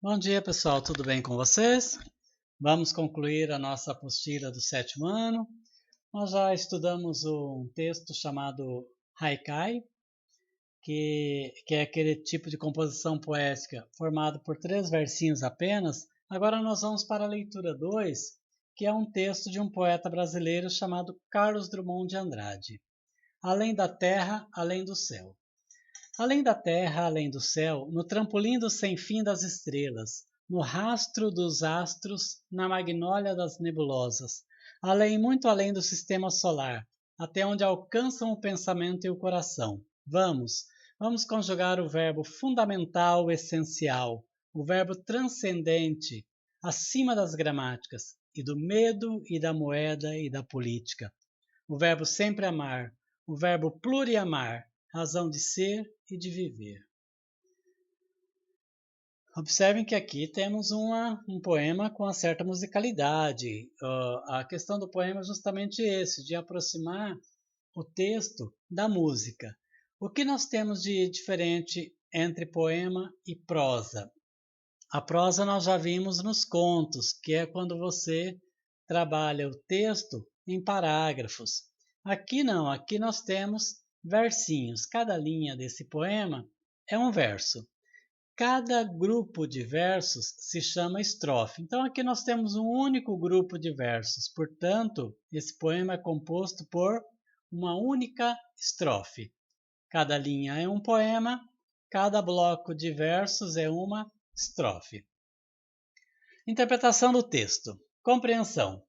Bom dia, pessoal, tudo bem com vocês? Vamos concluir a nossa apostila do sétimo ano. Nós já estudamos um texto chamado Haikai, que é aquele tipo de composição poética formado por 3 versinhos apenas. Agora nós vamos para a leitura 2, que é um texto de um poeta brasileiro chamado Carlos Drummond de Andrade. Além da terra, além do céu. Além da terra, além do céu, no trampolim do sem fim das estrelas, no rastro dos astros, na magnólia das nebulosas, além, muito além do sistema solar, até onde alcançam o pensamento e o coração. Vamos conjugar o verbo fundamental, essencial, o verbo transcendente, acima das gramáticas, e do medo, e da moeda, e da política. O verbo sempre amar, o verbo pluriamar, razão de ser e de viver. Observem que aqui temos um poema com uma certa musicalidade. A questão do poema é justamente esse, de aproximar o texto da música. O que nós temos de diferente entre poema e prosa? A prosa nós já vimos nos contos, que é quando você trabalha o texto em parágrafos. Aqui não, aqui nós temos versinhos. Cada linha desse poema é um verso. Cada grupo de versos se chama estrofe. Então aqui nós temos um único grupo de versos. Portanto, esse poema é composto por uma única estrofe. Cada linha é um poema, cada bloco de versos é uma estrofe. Interpretação do texto. Compreensão.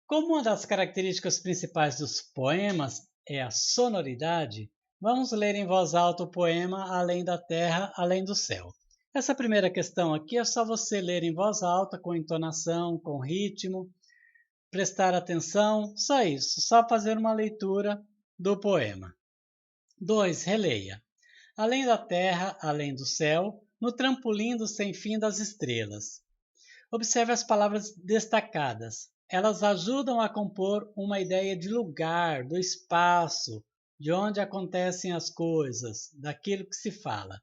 Como uma das características principais dos poemas é a sonoridade, vamos ler em voz alta o poema Além da Terra, Além do Céu. Essa primeira questão aqui é só você ler em voz alta, com entonação, com ritmo, prestar atenção, só isso, só fazer uma leitura do poema. 2. Releia. Além da terra, além do céu, no trampolim do sem fim das estrelas. Observe as palavras destacadas. Elas ajudam a compor uma ideia de lugar, do espaço, de onde acontecem as coisas, daquilo que se fala.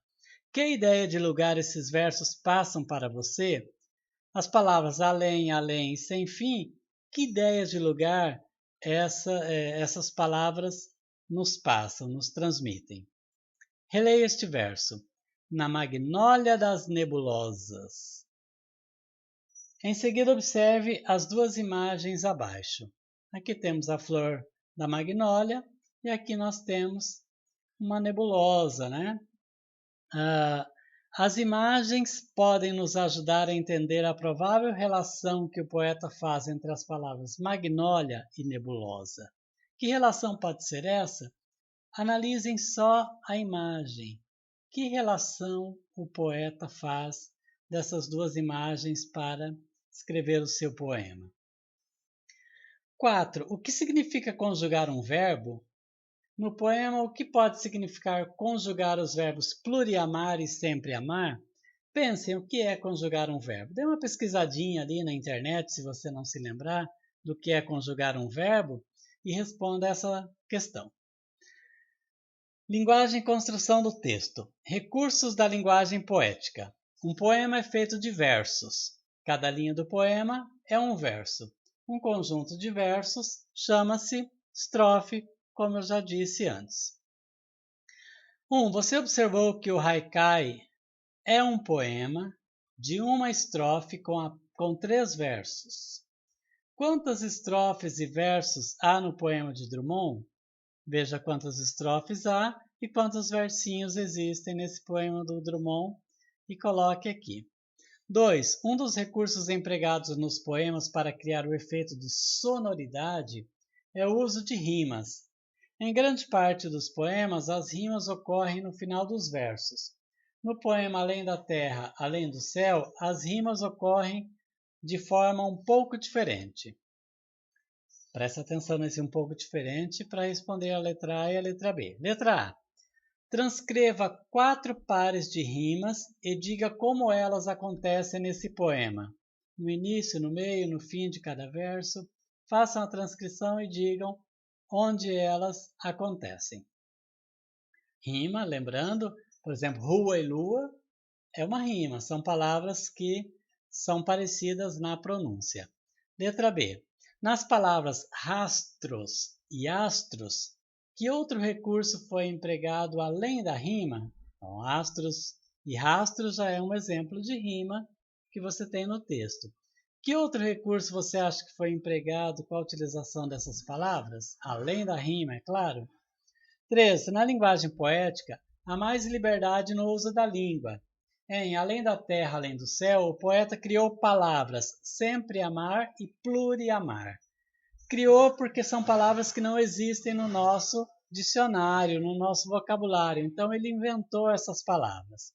Que ideia de lugar esses versos passam para você? As palavras além, além e sem fim, que ideias de lugar essas palavras nos passam, nos transmitem? Releia este verso. Na magnólia das nebulosas. Em seguida, observe as duas imagens abaixo. Aqui temos a flor da magnólia e aqui nós temos uma nebulosa, né? As imagens podem nos ajudar a entender a provável relação que o poeta faz entre as palavras magnólia e nebulosa. Que relação pode ser essa? Analisem só a imagem. Que relação o poeta faz dessas duas imagens para escrever o seu poema? 4. O que significa conjugar um verbo? No poema, o que pode significar conjugar os verbos pluriamar e sempre amar? Pensem o que é conjugar um verbo. Dê uma pesquisadinha ali na internet, se você não se lembrar do que é conjugar um verbo, e responda essa questão. Linguagem e construção do texto. Recursos da linguagem poética. Um poema é feito de versos. Cada linha do poema é um verso. Um conjunto de versos chama-se estrofe, como eu já disse antes. Você observou que o haikai é um poema de uma estrofe com 3 versos. Quantas estrofes e versos há no poema de Drummond? Veja quantas estrofes há e quantos versinhos existem nesse poema do Drummond e coloque aqui. 2. Um dos recursos empregados nos poemas para criar o efeito de sonoridade é o uso de rimas. Em grande parte dos poemas, as rimas ocorrem no final dos versos. No poema Além da Terra, Além do Céu, as rimas ocorrem de forma um pouco diferente. Preste atenção nesse um pouco diferente para responder a letra A e a letra B. Letra A. Transcreva 4 pares de rimas e diga como elas acontecem nesse poema. No início, no meio, no fim de cada verso. Façam a transcrição e digam onde elas acontecem. Rima, lembrando, por exemplo, rua e lua. é uma rima, são palavras que são parecidas na pronúncia. Letra B. Nas palavras rastros e astros, que outro recurso foi empregado além da rima? Então, astros e rastros já é um exemplo de rima que você tem no texto. Que outro recurso você acha que foi empregado com a utilização dessas palavras? Além da rima, é claro. 3. Na linguagem poética, há mais liberdade no uso da língua. Em Além da Terra, Além do Céu, o poeta criou palavras sempre amar e pluriamar. Criou porque são palavras que não existem no nosso dicionário, no nosso vocabulário. Então ele inventou essas palavras.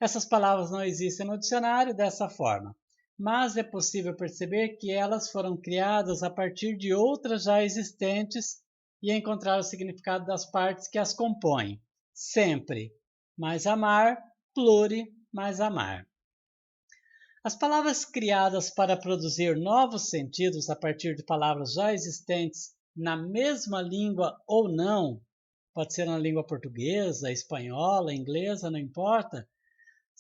Essas palavras não existem no dicionário dessa forma, mas é possível perceber que elas foram criadas a partir de outras já existentes e encontrar o significado das partes que as compõem. Sempre mais amar, pluri mais amar. As palavras criadas para produzir novos sentidos a partir de palavras já existentes na mesma língua ou não, pode ser na língua portuguesa, espanhola, inglesa, não importa,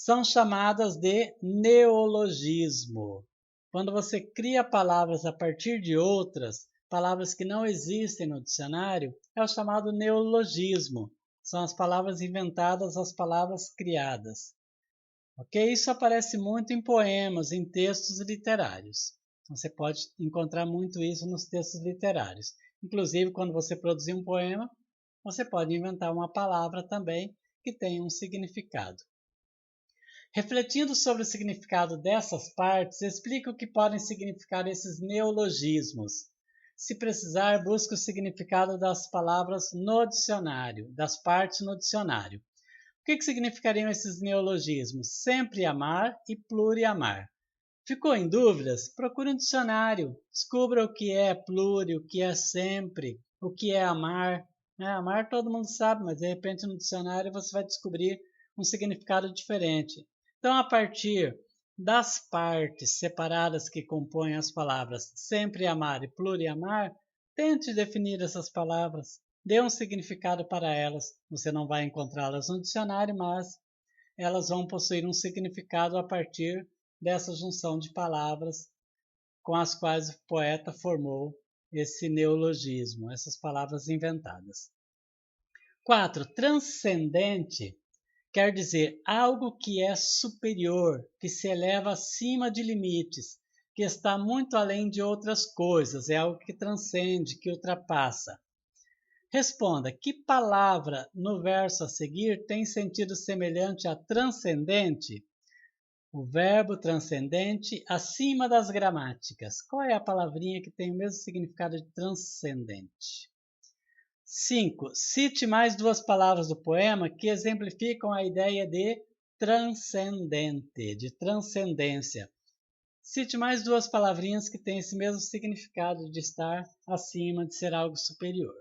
são chamadas de neologismo. Quando você cria palavras a partir de outras, palavras que não existem no dicionário, é o chamado neologismo. São as palavras inventadas, as palavras criadas. Ok? Isso aparece muito em poemas, em textos literários. Você pode encontrar muito isso nos textos literários. Inclusive, quando você produzir um poema, você pode inventar uma palavra também que tenha um significado. Refletindo sobre o significado dessas partes, explica o que podem significar esses neologismos. Se precisar, busque o significado das palavras no dicionário, das partes no dicionário. O que significariam esses neologismos? Sempre amar e pluriamar. Ficou em dúvidas? Procure um dicionário. Descubra o que é pluri, o que é sempre, o que é amar. Amar todo mundo sabe, mas de repente no dicionário você vai descobrir um significado diferente. Então, a partir das partes separadas que compõem as palavras sempre amar e pluriamar, tente definir essas palavras, dê um significado para elas. Você não vai encontrá-las no dicionário, mas elas vão possuir um significado a partir dessa junção de palavras com as quais o poeta formou esse neologismo, essas palavras inventadas. 4. Transcendente quer dizer algo que é superior, que se eleva acima de limites, que está muito além de outras coisas, é algo que transcende, que ultrapassa. Responda, que palavra no verso a seguir tem sentido semelhante a transcendente? O verbo transcendente acima das gramáticas. Qual é a palavrinha que tem o mesmo significado de transcendente? 5. Cite mais duas palavras do poema que exemplificam a ideia de transcendente, de transcendência. Cite mais duas palavrinhas que têm esse mesmo significado de estar acima, de ser algo superior.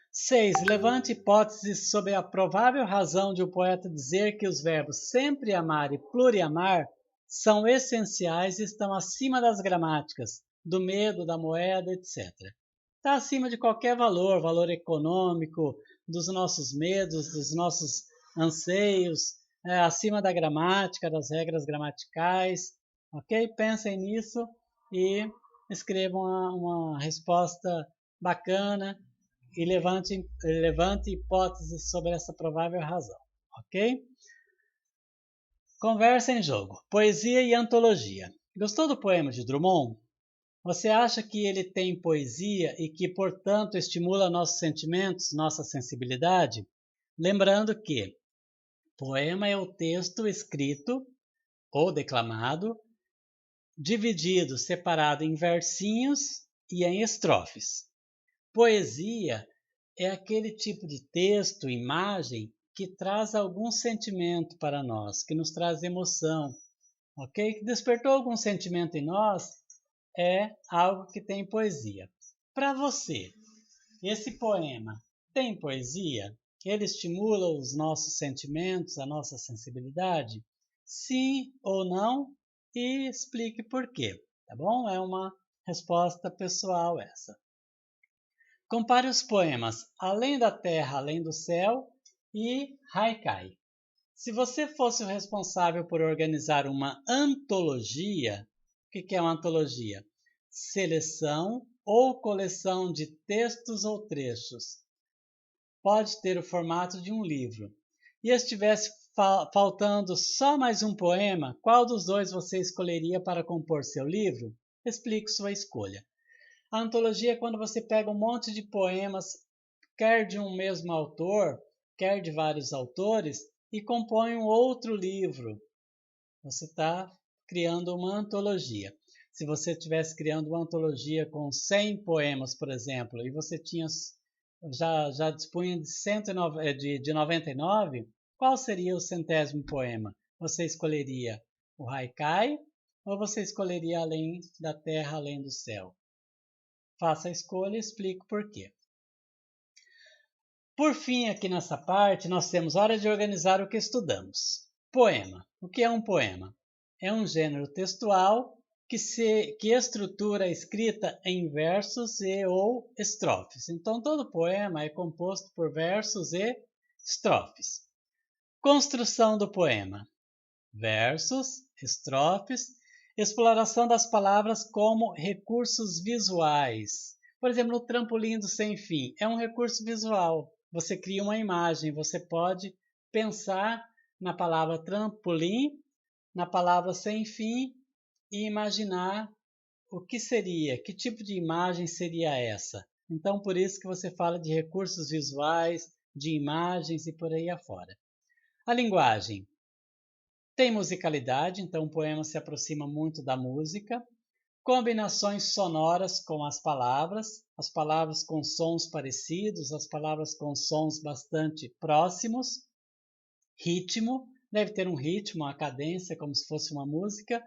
6. Levante hipóteses sobre a provável razão de o poeta dizer que os verbos sempre amar e pluriamar são essenciais e estão acima das gramáticas, do medo, da moeda, etc. Está acima de qualquer valor, valor econômico, dos nossos medos, dos nossos anseios, acima da gramática, das regras gramaticais, ok? Pensem nisso e escrevam uma resposta bacana e levante hipóteses sobre essa provável razão, ok? Conversa em jogo, poesia e antologia. Gostou do poema de Drummond? Você acha que ele tem poesia e que, portanto, estimula nossos sentimentos, nossa sensibilidade? Lembrando que poema é o texto escrito ou declamado, dividido, separado em versinhos e em estrofes. Poesia é aquele tipo de texto, imagem, que traz algum sentimento para nós, que nos traz emoção, ok? Que despertou algum sentimento em nós, é algo que tem poesia. Para você, esse poema tem poesia? Ele estimula os nossos sentimentos, a nossa sensibilidade? Sim ou não? E explique por quê, tá bom? É uma resposta pessoal essa. Compare os poemas Além da Terra, Além do Céu e Haikai. Se você fosse o responsável por organizar uma antologia, o que é uma antologia? Seleção ou coleção de textos ou trechos. Pode ter o formato de um livro. E estivesse faltando só mais um poema, qual dos dois você escolheria para compor seu livro? Explique sua escolha. A antologia é quando você pega um monte de poemas, quer de um mesmo autor, quer de vários autores, e compõe um outro livro. Você está criando uma antologia. Se você estivesse criando uma antologia com 100 poemas, por exemplo, e você já dispunha de 99, qual seria o 100º poema? Você escolheria o Haikai ou você escolheria Além da Terra, Além do Céu? Faça a escolha e explico por quê. Por fim, aqui nessa parte, nós temos hora de organizar o que estudamos. Poema. O que é um poema? É um gênero textual que estrutura a escrita em versos e ou estrofes. Então, todo poema é composto por versos e estrofes. Construção do poema. Versos, estrofes, exploração das palavras como recursos visuais. Por exemplo, o trampolim do sem fim é um recurso visual. Você cria uma imagem, você pode pensar na palavra trampolim, na palavra sem fim e imaginar o que seria, que tipo de imagem seria essa. Então, por isso que você fala de recursos visuais, de imagens e por aí afora. A linguagem. Tem musicalidade, então o poema se aproxima muito da música. Combinações sonoras com as palavras com sons parecidos, as palavras com sons bastante próximos. Ritmo, deve ter um ritmo, uma cadência, como se fosse uma música.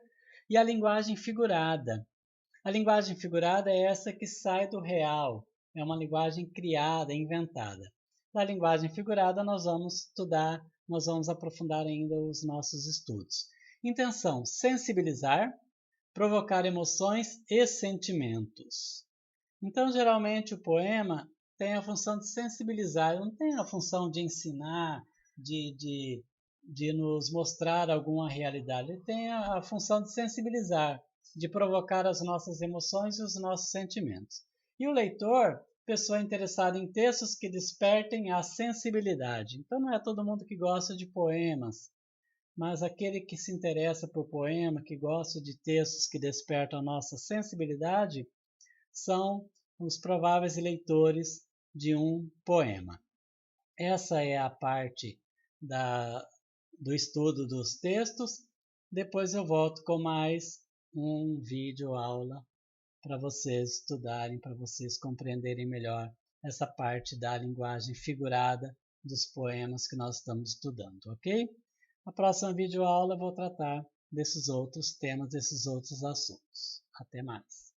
E a linguagem figurada. A linguagem figurada é essa que sai do real, é uma linguagem criada, inventada. Da linguagem figurada nós vamos estudar, nós vamos aprofundar ainda os nossos estudos. Intenção: sensibilizar, provocar emoções e sentimentos. Então, geralmente, o poema tem a função de sensibilizar, não tem a função de ensinar, de nos mostrar alguma realidade. Ele tem a função de sensibilizar, de provocar as nossas emoções e os nossos sentimentos. E o leitor, pessoa interessada em textos que despertem a sensibilidade. Então, não é todo mundo que gosta de poemas, mas aquele que se interessa por poema, que gosta de textos que despertam a nossa sensibilidade, são os prováveis leitores de um poema. Essa é a parte do estudo dos textos. Depois eu volto com mais um vídeo aula para vocês estudarem, para vocês compreenderem melhor essa parte da linguagem figurada dos poemas que nós estamos estudando, ok? Na próxima videoaula eu vou tratar desses outros temas, desses outros assuntos. Até mais!